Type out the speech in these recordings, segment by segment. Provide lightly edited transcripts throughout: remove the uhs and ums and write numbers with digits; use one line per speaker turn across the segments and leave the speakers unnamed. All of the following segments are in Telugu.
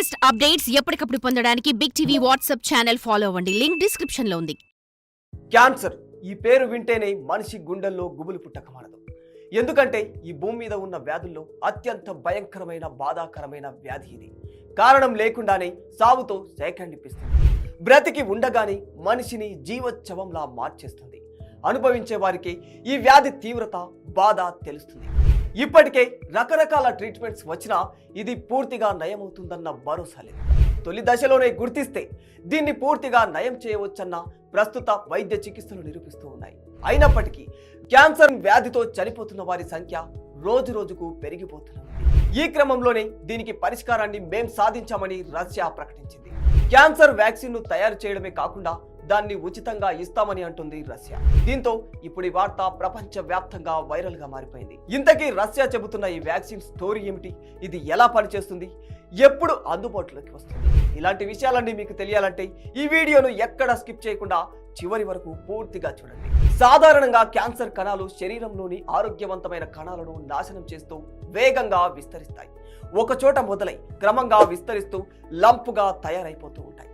లేటెస్ట్ అప్డేట్స్ ఎప్పటికప్పుడు పొందడానికి big TV WhatsApp channel follow అవ్వండి. లింక్ డిస్క్రిప్షన్ లో ఉంది.
క్యాన్సర్ ఈ పేరు వింటేనే మనిషి గుండెల్లో గుబులు పుట్టకమానదు. ఎందుకంటే ఈ భూమి మీద ఉన్న వ్యాధుల్లో అత్యంత భయంకరమైన బాధాకరమైన వ్యాధి ఇది. కారణం లేకుండానే సావుతో సేకరణిపిస్తుంది. బ్రతికి ఉండగానే మనిషిని జీవోత్సవంలా మార్చేస్తుంది. అనుభవించే వారికి ఈ వ్యాధి తీవ్రత బాధ తెలుస్తుంది. ఇప్పటికే రకరకాల ట్రీట్మెంట్స్ వచ్చినా ఇది పూర్తిగా నయమవుతుందన్న భరోసా లేదు. తొలి దశలోనే గుర్తిస్తే దీన్ని పూర్తిగా నయం చేయవచ్చన్న ప్రస్తుత వైద్య చికిత్సలు నిరూపిస్తూ ఉన్నాయి. అయినప్పటికీ క్యాన్సర్ వ్యాధితో చనిపోతున్న వారి సంఖ్య రోజు రోజుకు పెరిగిపోతున్నది. ఈ క్రమంలోనే దీనికి పరిష్కారాన్ని మేం సాధించామని రష్యా ప్రకటించింది. క్యాన్సర్ వ్యాక్సిన్ ను తయారు చేయడమే కాకుండా దాన్ని ఉచితంగా ఇస్తామని అంటుంది రష్యా. దీంతో ఇప్పుడు ఈ వార్త ప్రపంచ వ్యాప్తంగా వైరల్ గా మారిపోయింది. ఇంతకీ రష్యా చెబుతున్న ఈ వ్యాక్సిన్ స్టోరీ ఏమిటి? ఇది ఎలా పనిచేస్తుంది? ఎప్పుడు అందుబాటులోకి వస్తుంది? ఇలాంటి విషయాలన్నీ మీకు తెలియాలంటే ఈ వీడియోను ఎక్కడ స్కిప్ చేయకుండా చివరి వరకు పూర్తిగా చూడండి. సాధారణంగా క్యాన్సర్ కణాలు శరీరంలోని ఆరోగ్యవంతమైన కణాలను నాశనం చేస్తూ వేగంగా విస్తరిస్తాయి. ఒక చోట మొదలై క్రమంగా విస్తరిస్తూ లంపుగా తయారైపోతూ ఉంటాయి.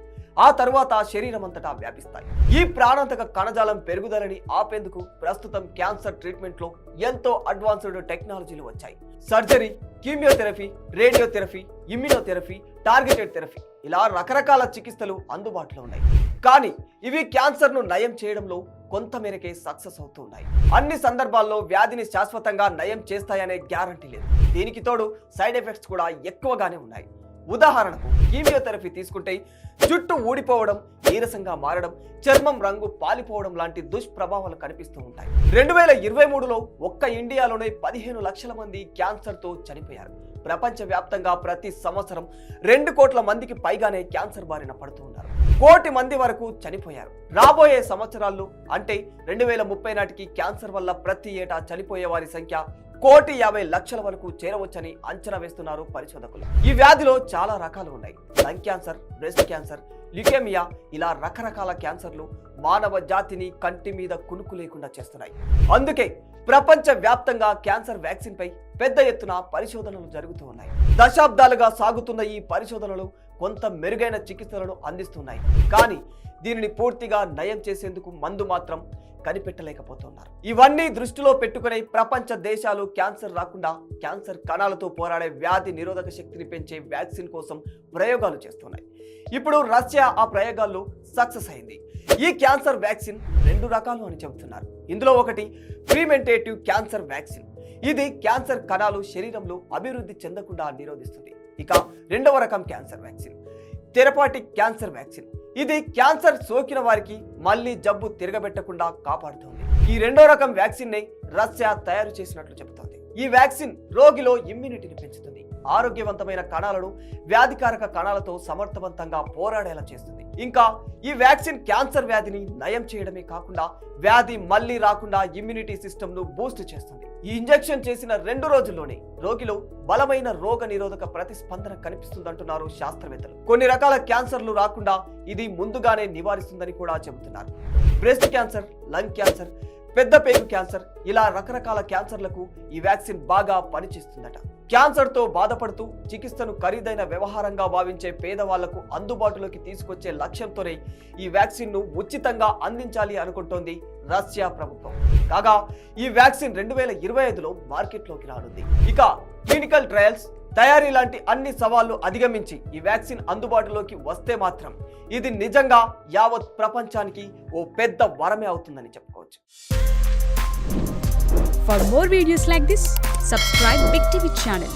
ఆ తర్వాత శరీరం అంతటా వ్యాపిస్తాయి. ఈ ప్రాణాంతక కణజాలం పెరుగుదలని ఆపేందుకు ప్రస్తుతం క్యాన్సర్ ట్రీట్మెంట్ లో ఎంతో అడ్వాన్స్డ్ టెక్నాలజీలు వచ్చాయి. Surgery, chemotherapy, radiotherapy, immunotherapy, targeted therapy ఇలా రకరకాల చికిత్సలు అందుబాటులో ఉన్నాయి. కానీ ఇవి క్యాన్సర్ ను నయం చేయడంలో కొంత మేరకే సక్సెస్ అవుతూ ఉన్నాయి. అన్ని సందర్భాల్లో వ్యాధిని శాశ్వతంగా నయం చేస్తాయనే గ్యారంటీ లేదు. దీనికి తోడు సైడ్ ఎఫెక్ట్స్ కూడా ఎక్కువగానే ఉన్నాయి. ఉదాహరణకు కీమియోథెరపీ తీసుకుంటే జుట్టు ఊడిపోవడం, నీరసంగా మారడం, చర్మం రంగు పాలిపోవడం లాంటి దుష్ప్రభావాలు కనిపిస్తూ ఉంటాయి. 2023లో ఒక్క ఇండియాలోనే 15 లక్షల మంది క్యాన్సర్ తో చనిపోయారు. ప్రపంచ వ్యాప్తంగా ప్రతి సంవత్సరం 2 కోట్ల మందికి పైగానే క్యాన్సర్ బారిన పడుతూ ఉన్నారు. 1 కోటి మంది వరకు చనిపోయారు. రాబోయే సంవత్సరాల్లో అంటే 2030 నాటికి క్యాన్సర్ వల్ల ప్రతి ఏటా చనిపోయే వారి సంఖ్య 1,50,00,000 వరకు చేరవచ్చని అంచనా వేస్తున్నారు పరిశోధకులు. ఈ వ్యాధిలో చాలా రకాలు ఉన్నాయి. Lung cancer, breast cancer, leukaemia ఇలా రకరకాల క్యాన్సర్లు మానవ జాతిని కంటి మీద కునుకు లేకుండా చేస్తున్నాయి. అందుకే ప్రపంచ వ్యాప్తంగా క్యాన్సర్ వ్యాక్సిన్ పై పెద్ద ఎత్తున పరిశోధనలు జరుగుతూ ఉన్నాయి. దశాబ్దాలుగా సాగుతున్న ఈ పరిశోధనలు కొంత మెరుగైన చికిత్సలను అందిస్తున్నాయి. కానీ దీనిని పూర్తిగా నయం చేసేందుకు మందు మాత్రం కనిపెట్టలేకపోతున్నారు. ఇవన్నీ దృష్టిలో పెట్టుకుని ప్రపంచ దేశాలు క్యాన్సర్ రాకుండా క్యాన్సర్ కణాలతో పోరాడే వ్యాధి నిరోధక శక్తిని పెంచే వ్యాక్సిన్ కోసం ప్రయోగాలు చేస్తున్నాయి. ఇప్పుడు రష్యా ఆ ప్రయోగాల్లో సక్సెస్ అయింది. ఈ క్యాన్సర్ వ్యాక్సిన్ 2 రకాలు అని చెబుతున్నారు. ఇందులో ఒకటి ప్రివెంటేటివ్ క్యాన్సర్ వ్యాక్సిన్. ఇది క్యాన్సర్ కణాలు శరీరంలో అభివృద్ధి చెందకుండా నిరోధిస్తుంది. ఇక రెండవ రకం cancer vaccine therapeutic cancer vaccine. ఇది క్యాన్సర్ సోకిన వారికి మళ్ళీ జబ్బు తిరగబెట్టకుండా కాపాడుతుంది. ఈ రెండో రకం వ్యాక్సిన్ ని రష్యా తయారు చేసినట్లు చెబుతోంది. ఈ వ్యాక్సిన్ రోగిలో ఇమ్యూనిటీని పెంచుతుంది. ఆరోగ్యవంతమైన కణాలను వ్యాధికారక కణాలతో సమర్థవంతంగా పోరాడేలా చేస్తుంది. ఇంకా ఈ వ్యాక్సిన్ క్యాన్సర్ వ్యాధిని నయం చేయడమే కాకుండా వ్యాధి మళ్ళీ రాకుండా ఇమ్యూనిటీ సిస్టమ్ ను బూస్ట్ చేస్తుంది. ఈ ఇంజెక్షన్ చేసిన 2 రోజుల్లోనే రోగిలో బలమైన రోగ నిరోధక ప్రతిస్పందన కనిపిస్తుందంటున్నారు శాస్త్రవేత్తలు. కొన్ని రకాల క్యాన్సర్లు రాకుండా ఇది ముందుగానే నివారిస్తుందని కూడా చెబుతున్నారు. బ్రెస్ట్ క్యాన్సర్, లంగ్ క్యాన్సర్, పెద్ద పేగు క్యాన్సర్ ఇలా రకరకాల క్యాన్సర్లకు ఈ వ్యాక్సిన్ బాగా పనిచేస్తుందట. క్యాన్సర్ తో బాధపడుతూ చికిత్సను ఖరీదైన వ్యవహారంగా భావించే పేదవాళ్లకు అందుబాటులోకి తీసుకొచ్చే లక్ష్యంతోనే ఈ వ్యాక్సిన్ ను ఉచితంగా అందించాలి అనుకుంటోంది రష్యా ప్రభుత్వం. కాగా ఈ వ్యాక్సిన్ 2025లో మార్కెట్లోకి రానుంది. ఇక క్లినికల్ ట్రయల్స్, తయారీ లాంటి అన్ని సవాళ్లు అధిగమించి ఈ వ్యాక్సిన్ అందుబాటులోకి వస్తే మాత్రం ఇది నిజంగా యావత్ ప్రపంచానికి ఓ పెద్ద వరమే అవుతుందని చెప్పుకోవచ్చు.
For more videos like this, subscribe Big TV channel.